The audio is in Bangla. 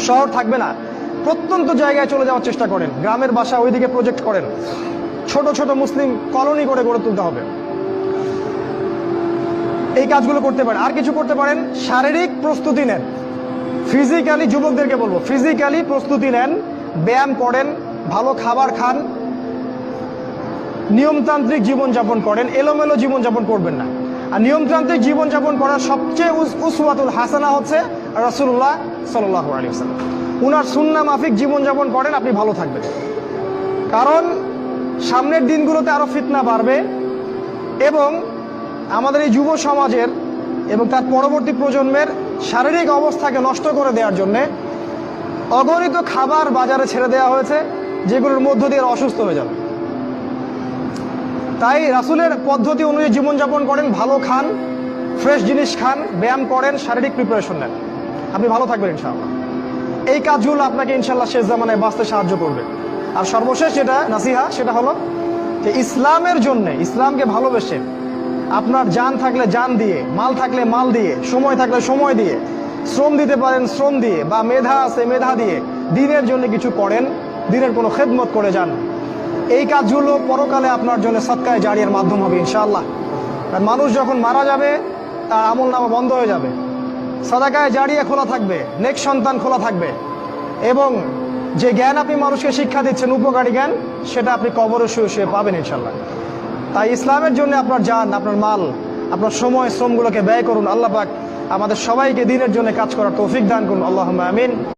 শহর থাকবে না, প্রত্যন্ত জায়গায় চলে যাওয়ার চেষ্টা করেন, গ্রামের বাসা ওইদিকে প্রজেক্ট করেন, ছোট ছোট মুসলিম কলোনি করে গড়ে তুলতে হবে। এই কাজগুলো করতে পারেন। আর কিছু করতে পারেন, শারীরিক প্রস্তুতি নেন, ফিজিক্যালি, যুবকদেরকে বলবো ফিজিক্যালি প্রস্তুতি নেন, ব্যায়াম করেন, ভালো খাবার খান, নিয়মতান্ত্রিক জীবনযাপন করেন, এলোমেলো জীবনযাপন করবেন না। আর নিয়মতান্ত্রিক জীবনযাপন করার সবচেয়ে উসওয়াতুল হাসানা হচ্ছে রাসূলুল্লাহ সাল্লাল্লাহু আলাইহি ওয়াসাল্লাম। উনার সুন্নাহ মাফিক জীবনযাপন করেন, আপনি ভালো থাকবেন। কারণ সামনের দিনগুলোতে আরো ফিতনা বাড়বে এবং আমাদের এই যুব সমাজের এবং তার পরবর্তী প্রজন্মের শারীরিক অবস্থাকে নষ্ট করে দেওয়ার জন্য অগণিত খাবার বাজারে ছেড়ে দেওয়া হয়েছে, যেগুলোর মধ্য দিয়ে অসুস্থ হয়ে যাবে। তাই রাসূলের পদ্ধতি অনুযায়ী জীবনযাপন করেন, ভালো খান, ফ্রেশ জিনিস খান, ব্যায়াম করেন, শারীরিক প্রিপারেশন নেন, আপনি ভালো থাকবেন ইনশাআল্লাহ। এই কাজগুলো আপনাকে ইনশাআল্লাহ শেষ জামানায় বাঁচতে সাহায্য করবে। আর সর্বশেষ যেটা নাসিহা, সেটা হলো যে ইসলামের জন্য, ইসলামকে ভালোবেসে আপনার জান থাকলে জান দিয়ে, মাল থাকলে মাল দিয়ে, সময় থাকলে সময় দিয়ে, শ্রম দিতে পারেন শ্রম দিয়ে, বা মেধা আছে মেধা দিয়ে দ্বীনের জন্য কিছু করেন, দ্বীনের কোনো খেদমত করে যান। এই কাজগুলো পরকালে আপনার জন্য সদকায়ে জারিয়ার মাধ্যম হবে ইনশাআল্লাহ। কারণ মানুষ যখন মারা যাবে তার আমলনামা বন্ধ হয়ে যাবে, সাদাকায়ে জারিয়া খোলা থাকবে, নেক সন্তান খোলা থাকবে, এবং যে জ্ঞান আপনি মানুষকে শিক্ষা দিচ্ছেন, উপকারী জ্ঞান, সেটা আপনি কবরে শুয়ে শুয়ে পাবেন ইনশাআল্লাহ। তাই ইসলামের জন্য আপনার জান, আপনার মাল, আপনার সময়, শ্রমগুলোকে ব্যয় করুন। আল্লাহ পাক আমাদের সবাইকে দ্বীনের জন্য কাজ করার তৌফিক দান করুন। আল্লাহুম্মা আমিন।